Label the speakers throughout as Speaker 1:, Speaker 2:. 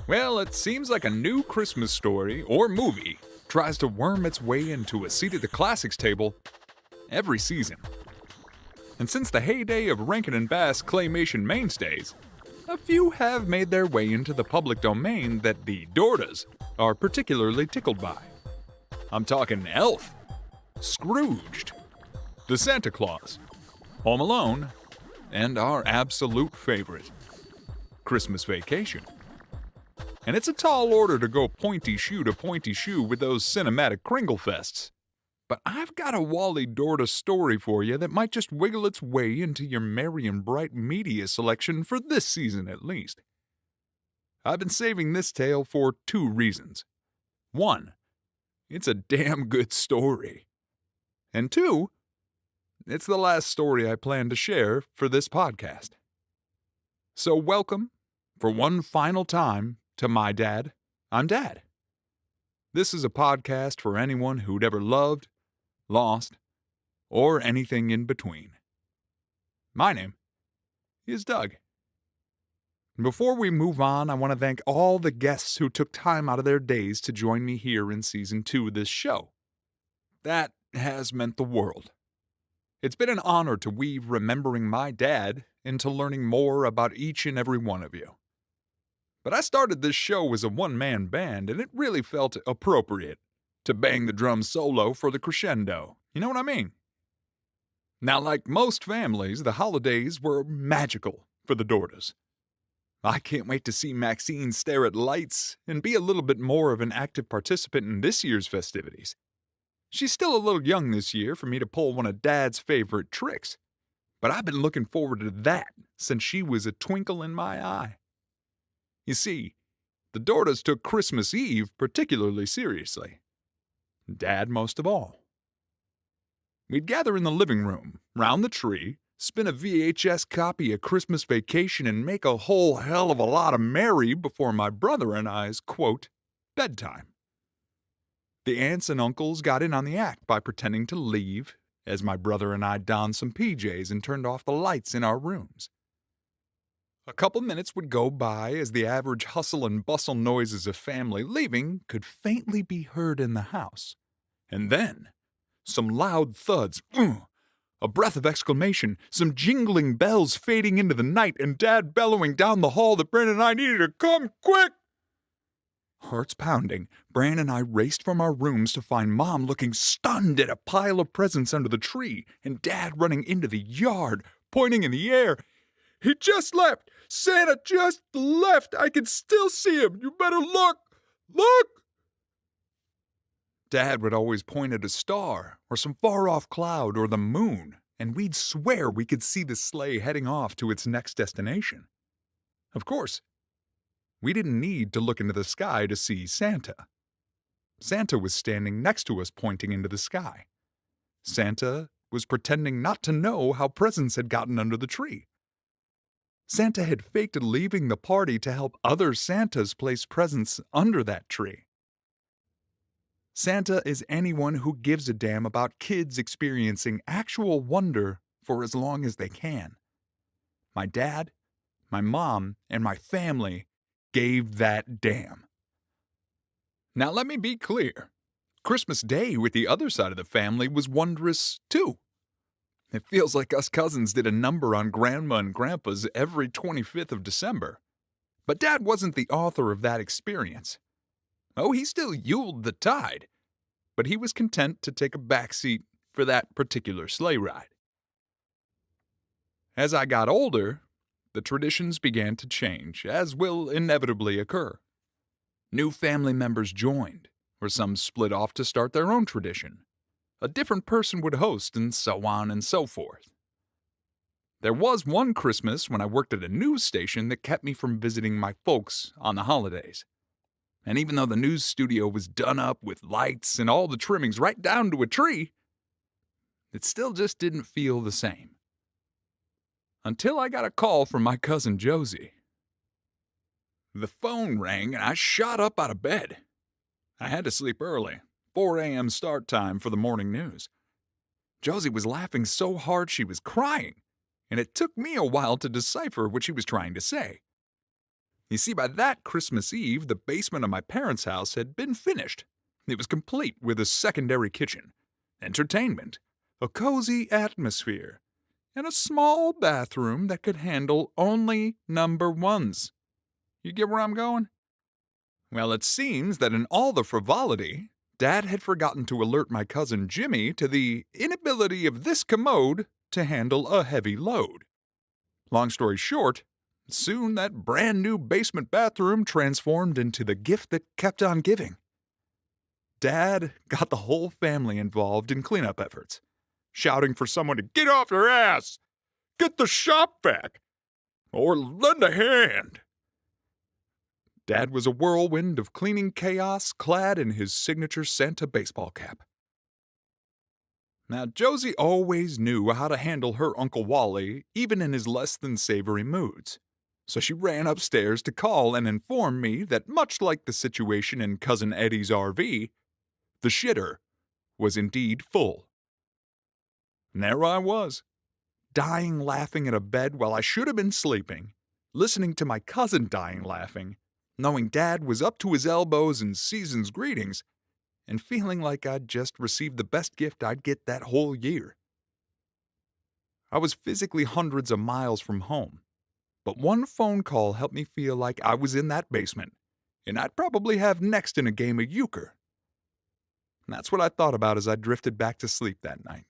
Speaker 1: Well, it seems like a new Christmas story or movie tries to worm its way into a seat at the classics table every season. And since the heyday of Rankin and Bass claymation mainstays, a few have made their way into the public domain that the Dordas are particularly tickled by. I'm talking Elf, Scrooged, the Santa Claus, Home Alone, and our absolute favorite, Christmas Vacation. And it's a tall order to go pointy shoe to pointy shoe with those cinematic Kringle fests. But I've got a Wally Dorda story for you that might just wiggle its way into your merry and bright media selection for this season at least. I've been saving this tale for two reasons. One, it's a damn good story. And two, it's the last story I plan to share for this podcast. So welcome, for one final time, to My Dad, I'm Dad. This is a podcast for anyone who'd ever loved, lost, or anything in between. My name is Doug. Before we move on, I want to thank all the guests who took time out of their days to join me here in Season 2 of this show. That has meant the world. It's been an honor to weave remembering my dad into learning more about each and every one of you. But I started this show as a one-man band, and it really felt appropriate to bang the drum solo for the crescendo. You know what I mean? Now, like most families, the holidays were magical for the Dordas. I can't wait to see Maxine stare at lights and be a little bit more of an active participant in this year's festivities. She's still a little young this year for me to pull one of Dad's favorite tricks, but I've been looking forward to that since she was a twinkle in my eye. You see, the Dordas took Christmas Eve particularly seriously. Dad most of all. We'd gather in the living room, round the tree, spin a VHS copy of Christmas Vacation and make a whole hell of a lot of merry before my brother and I's, quote, bedtime. The aunts and uncles got in on the act by pretending to leave as my brother and I donned some PJs and turned off the lights in our rooms. A couple minutes would go by as the average hustle and bustle noises of family leaving could faintly be heard in the house. And then, some loud thuds, a breath of exclamation, some jingling bells fading into the night, and Dad bellowing down the hall that Bran and I needed to come quick. Hearts pounding, Bran and I raced from our rooms to find Mom looking stunned at a pile of presents under the tree, and Dad running into the yard, pointing in the air. He just left! Santa just left! I can still see him! You better look! Look! Dad would always point at a star, or some far-off cloud, or the moon, and we'd swear we could see the sleigh heading off to its next destination. Of course, we didn't need to look into the sky to see Santa. Santa was standing next to us pointing into the sky. Santa was pretending not to know how presents had gotten under the tree. Santa had faked leaving the party to help other Santas place presents under that tree. Santa is anyone who gives a damn about kids experiencing actual wonder for as long as they can. My dad, my mom, and my family gave that damn. Now let me be clear. Christmas Day with the other side of the family was wondrous too. It feels like us cousins did a number on Grandma and Grandpa's every 25th of December. But Dad wasn't the author of that experience. Oh, he still yuled the tide, but he was content to take a backseat for that particular sleigh ride. As I got older, the traditions began to change, as will inevitably occur. New family members joined, or some split off to start their own tradition. A different person would host, and so on and so forth. There was one Christmas when I worked at a news station that kept me from visiting my folks on the holidays. And even though the news studio was done up with lights and all the trimmings right down to a tree, it still just didn't feel the same. Until I got a call from my cousin Josie. The phone rang and I shot up out of bed. I had to sleep early. 4 a.m. start time for the morning news. Josie was laughing so hard she was crying, and it took me a while to decipher what she was trying to say. You see, by that Christmas Eve, the basement of my parents' house had been finished. It was complete with a secondary kitchen, entertainment, a cozy atmosphere, and a small bathroom that could handle only number ones. You get where I'm going? Well, it seems that in all the frivolity, Dad had forgotten to alert my cousin Jimmy to the inability of this commode to handle a heavy load. Long story short, soon that brand new basement bathroom transformed into the gift that kept on giving. Dad got the whole family involved in cleanup efforts, shouting for someone to get off their ass, get the shop vac, or lend a hand. Dad was a whirlwind of cleaning chaos clad in his signature Santa baseball cap. Now, Josie always knew how to handle her Uncle Wally, even in his less than savory moods. So she ran upstairs to call and inform me that much like the situation in Cousin Eddie's RV, the shitter was indeed full. And there I was, dying laughing in a bed while I should have been sleeping, listening to my cousin dying laughing, knowing Dad was up to his elbows in season's greetings, and feeling like I'd just received the best gift I'd get that whole year. I was physically hundreds of miles from home, but one phone call helped me feel like I was in that basement, and I'd probably have next in a game of euchre. And that's what I thought about as I drifted back to sleep that night.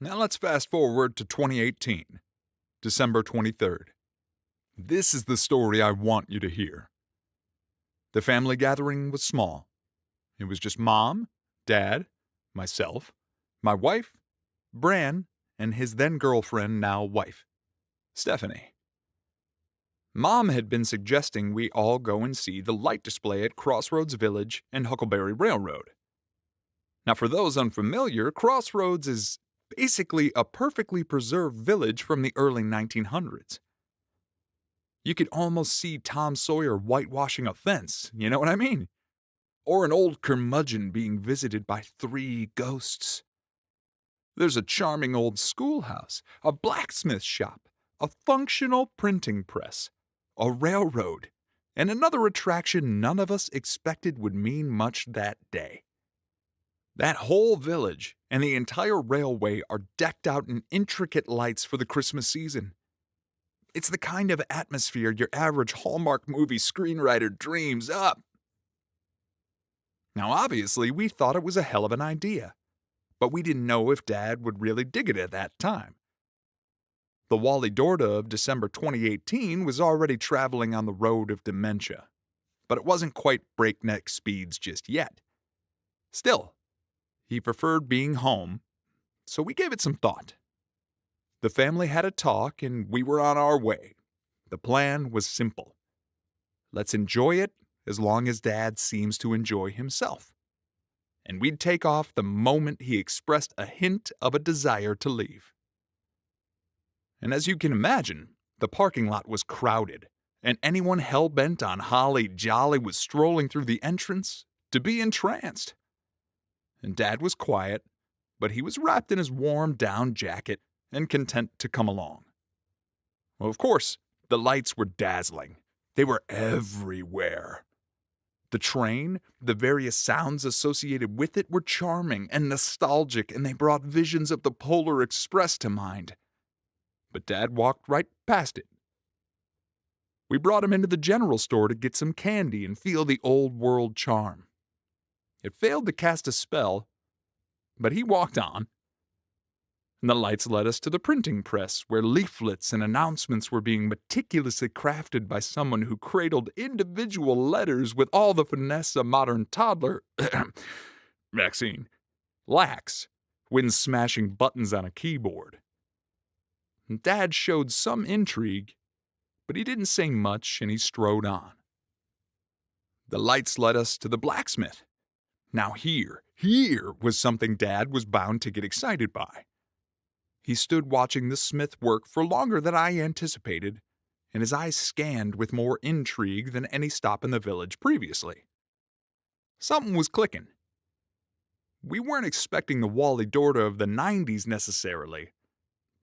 Speaker 1: Now let's fast forward to 2018, December 23rd. This is the story I want you to hear. The family gathering was small. It was just Mom, Dad, myself, my wife, Bran, and his then-girlfriend, now wife, Stephanie. Mom had been suggesting we all go and see the light display at Crossroads Village and Huckleberry Railroad. Now, for those unfamiliar, Crossroads is basically a perfectly preserved village from the early 1900s. You could almost see Tom Sawyer whitewashing a fence, you know what I mean? Or an old curmudgeon being visited by 3 ghosts. There's a charming old schoolhouse, a blacksmith shop, a functional printing press, a railroad, and another attraction none of us expected would mean much that day. That whole village and the entire railway are decked out in intricate lights for the Christmas season. It's the kind of atmosphere your average Hallmark movie screenwriter dreams up. Now, obviously, we thought it was a hell of an idea, but we didn't know if Dad would really dig it at that time. The Wally Dorda of December 2018 was already traveling on the road of dementia, but it wasn't quite breakneck speeds just yet. Still, he preferred being home, so we gave it some thought. The family had a talk, and we were on our way. The plan was simple. Let's enjoy it as long as Dad seems to enjoy himself. And we'd take off the moment he expressed a hint of a desire to leave. And as you can imagine, the parking lot was crowded, and anyone hell-bent on holly jolly was strolling through the entrance to be entranced. And Dad was quiet, but he was wrapped in his warm down jacket and content to come along. Well, of course, the lights were dazzling. They were everywhere. The train, the various sounds associated with it were charming and nostalgic, and they brought visions of the Polar Express to mind. But Dad walked right past it. We brought him into the general store to get some candy and feel the old world charm. It failed to cast a spell, but he walked on. And the lights led us to the printing press, where leaflets and announcements were being meticulously crafted by someone who cradled individual letters with all the finesse a modern toddler, Maxine, lacks when smashing buttons on a keyboard. Dad showed some intrigue, but he didn't say much, and he strode on. The lights led us to the blacksmith. Now here was something Dad was bound to get excited by. He stood watching the smith work for longer than I anticipated, and his eyes scanned with more intrigue than any stop in the village previously. Something was clicking. We weren't expecting the Wally Dorda of the 90s necessarily,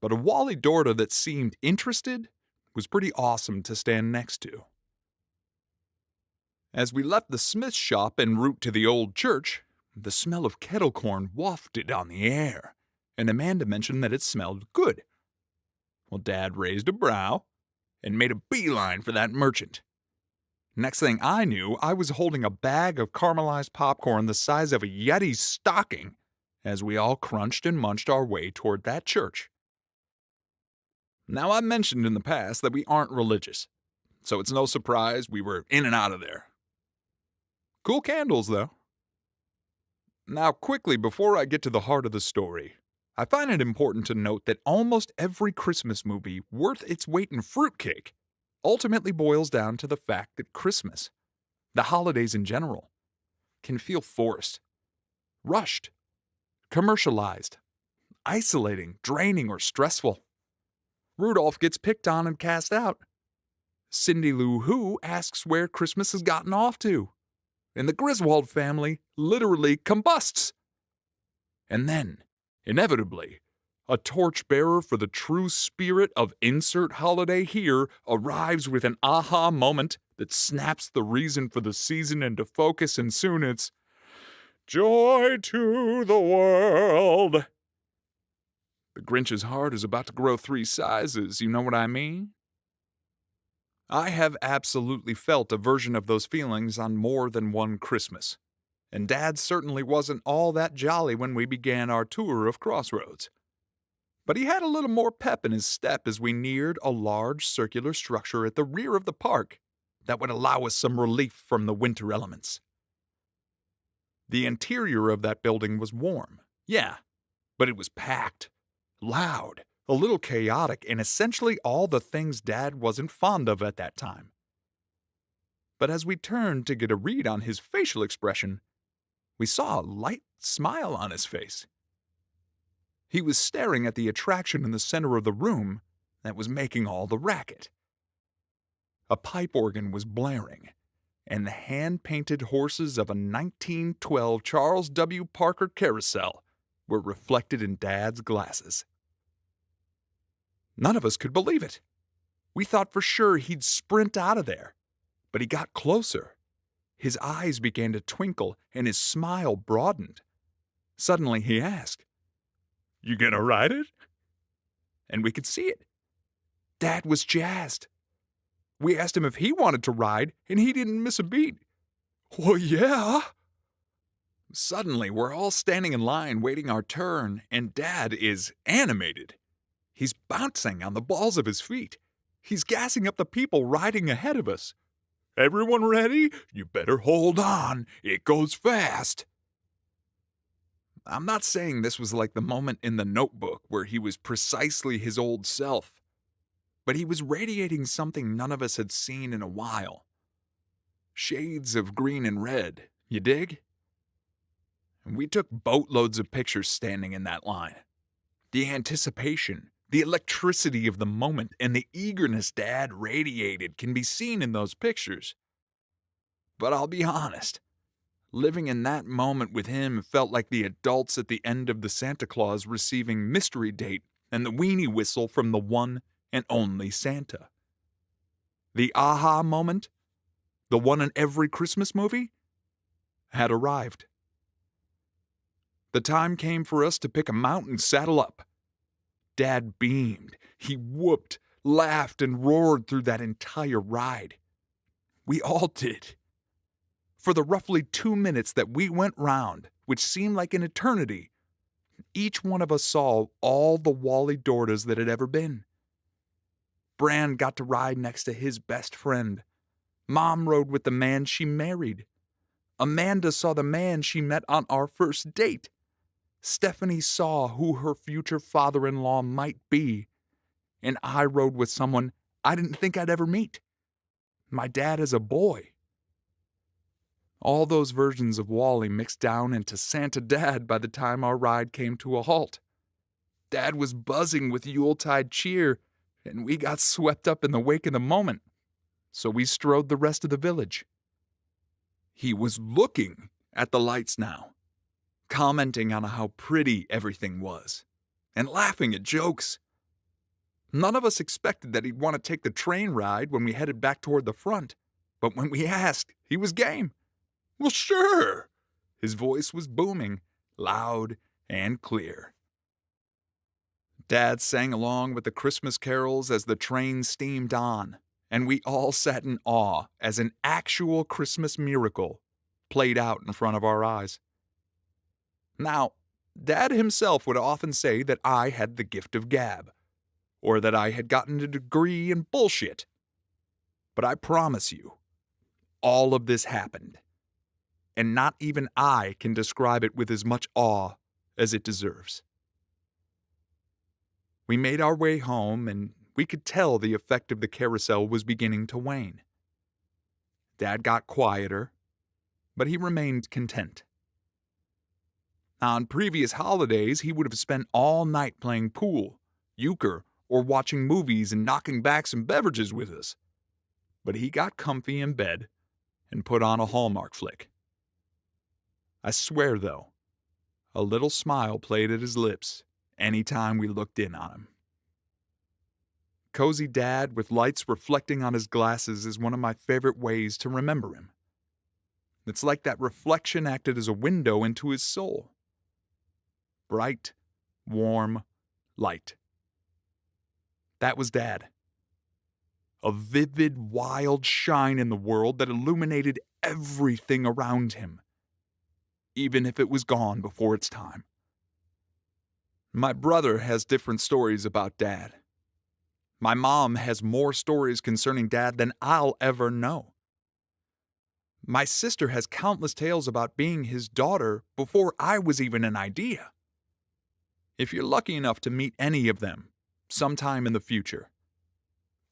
Speaker 1: but a Wally Dorda that seemed interested was pretty awesome to stand next to. As we left the smith shop en route to the old church, the smell of kettle corn wafted on the air, and Amanda mentioned that it smelled good. Well, Dad raised a brow and made a beeline for that merchant. Next thing I knew, I was holding a bag of caramelized popcorn the size of a Yeti's stocking as we all crunched and munched our way toward that church. Now, I've mentioned in the past that we aren't religious, so it's no surprise we were in and out of there. Cool candles, though. Now, quickly, before I get to the heart of the story, I find it important to note that almost every Christmas movie worth its weight in fruitcake ultimately boils down to the fact that Christmas, the holidays in general, can feel forced, rushed, commercialized, isolating, draining, or stressful. Rudolph gets picked on and cast out. Cindy Lou Who asks where Christmas has gotten off to. And the Griswold family literally combusts. And then, inevitably, a torchbearer for the true spirit of insert holiday here arrives with an aha moment that snaps the reason for the season into focus, and soon it's joy to the world. The Grinch's heart is about to grow 3 sizes, you know what I mean? I have absolutely felt a version of those feelings on more than one Christmas, and Dad certainly wasn't all that jolly when we began our tour of Crossroads. But he had a little more pep in his step as we neared a large circular structure at the rear of the park that would allow us some relief from the winter elements. The interior of that building was warm, yeah, but it was packed, loud, a little chaotic, and essentially all the things Dad wasn't fond of at that time. But as we turned to get a read on his facial expression, we saw a light smile on his face. He was staring at the attraction in the center of the room that was making all the racket. A pipe organ was blaring, and the hand-painted horses of a 1912 Charles W. Parker carousel were reflected in Dad's glasses. None of us could believe it. We thought for sure he'd sprint out of there, but he got closer. His eyes began to twinkle, and his smile broadened. Suddenly he asked, "You gonna ride it?" And we could see it. Dad was jazzed. We asked him if he wanted to ride, and he didn't miss a beat. "Well, yeah." Suddenly, we're all standing in line waiting our turn, and Dad is animated. He's bouncing on the balls of his feet. He's gassing up the people riding ahead of us. "Everyone ready? You better hold on. It goes fast." I'm not saying this was like the moment in The Notebook where he was precisely his old self, but he was radiating something none of us had seen in a while. Shades of green and red, you dig? And we took boatloads of pictures standing in that line. The anticipation, the electricity of the moment, and the eagerness Dad radiated can be seen in those pictures. But I'll be honest, living in that moment with him felt like the adults at the end of the Santa Claus receiving mystery date and the weenie whistle from the one and only Santa. The aha moment, the one in every Christmas movie, had arrived. The time came for us to pick a mount and saddle up. Dad beamed. He whooped, laughed, and roared through that entire ride. We all did. For the roughly 2 minutes that we went round, which seemed like an eternity, each one of us saw all the Wally Dordas that had ever been. Bran got to ride next to his best friend. Mom rode with the man she married. Amanda saw the man she met on our first date. Stephanie saw who her future father-in-law might be. And I rode with someone I didn't think I'd ever meet. My dad as a boy. All those versions of Wally mixed down into Santa Dad by the time our ride came to a halt. Dad was buzzing with Yuletide cheer, and we got swept up in the wake of the moment, so we strode the rest of the village. He was looking at the lights now, commenting on how pretty everything was, and laughing at jokes. None of us expected that he'd want to take the train ride when we headed back toward the front, but when we asked, he was game. Well, sure. His voice was booming, loud and clear. Dad sang along with the Christmas carols as the train steamed on, and we all sat in awe as an actual Christmas miracle played out in front of our eyes. Now, Dad himself would often say that I had the gift of gab, or that I had gotten a degree in bullshit. But I promise you, all of this happened, and not even I can describe it with as much awe as it deserves. We made our way home, and we could tell the effect of the carousel was beginning to wane. Dad got quieter, but he remained content. On previous holidays, he would have spent all night playing pool, euchre, or watching movies and knocking back some beverages with us. But he got comfy in bed and put on a Hallmark flick. I swear, though, a little smile played at his lips any time we looked in on him. Cozy Dad with lights reflecting on his glasses is one of my favorite ways to remember him. It's like that reflection acted as a window into his soul. Bright, warm light. That was Dad. A vivid, wild shine in the world that illuminated everything around him, even if it was gone before its time. My brother has different stories about Dad. My mom has more stories concerning Dad than I'll ever know. My sister has countless tales about being his daughter before I was even an idea. If you're lucky enough to meet any of them sometime in the future,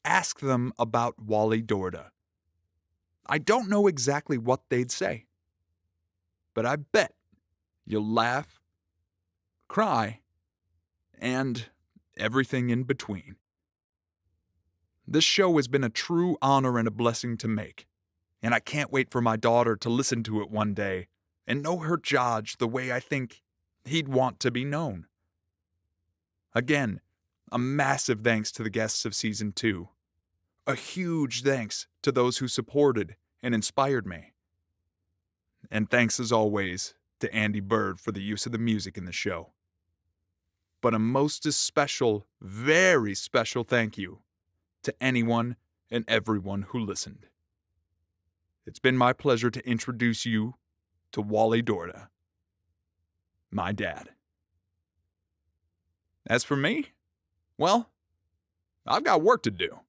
Speaker 1: ask them about Wally Dorda. I don't know exactly what they'd say, but I bet you'll laugh, cry, and everything in between. This show has been a true honor and a blessing to make, and I can't wait for my daughter to listen to it one day and know her George the way I think he'd want to be known. Again, a massive thanks to the guests of Season 2. A huge thanks to those who supported and inspired me. And thanks as always to Andy Bird for the use of the music in the show. But a most special, very special thank you to anyone and everyone who listened. It's been my pleasure to introduce you to Wally Dorda, my dad. As for me, well, I've got work to do.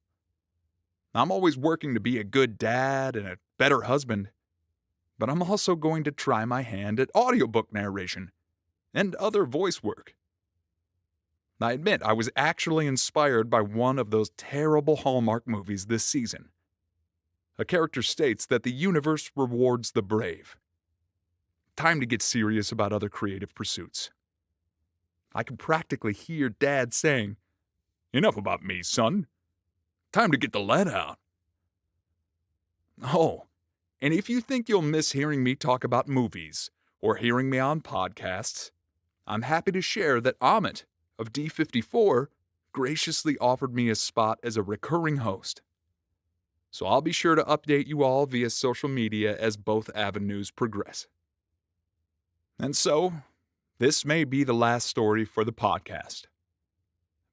Speaker 1: I'm always working to be a good dad and a better husband, but I'm also going to try my hand at audiobook narration and other voice work. I admit I was actually inspired by one of those terrible Hallmark movies this season. A character states that the universe rewards the brave. Time to get serious about other creative pursuits. I could practically hear Dad saying, "Enough about me, son. Time to get the lead out." Oh, and if you think you'll miss hearing me talk about movies or hearing me on podcasts, I'm happy to share that Amit of D54 graciously offered me a spot as a recurring host. So I'll be sure to update you all via social media as both avenues progress. And so, this may be the last story for the podcast.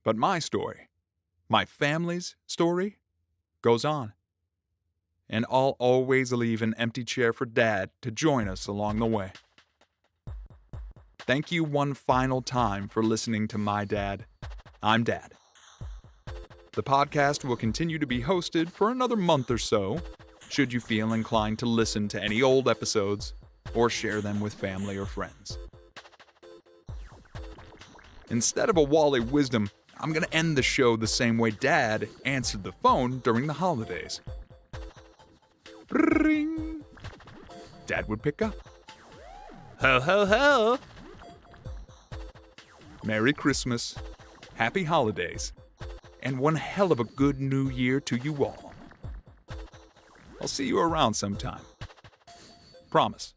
Speaker 1: But my story, my family's story, goes on. And I'll always leave an empty chair for Dad to join us along the way. Thank you one final time for listening to My Dad. I'm Dad. The podcast will continue to be hosted for another month or so, should you feel inclined to listen to any old episodes or share them with family or friends. Instead of a Wally wisdom, I'm going to end the show the same way Dad answered the phone during the holidays. Ring. Dad would pick up. Ho, ho, ho. Merry Christmas, Happy Holidays, and one hell of a good new year to you all. I'll see you around sometime. Promise.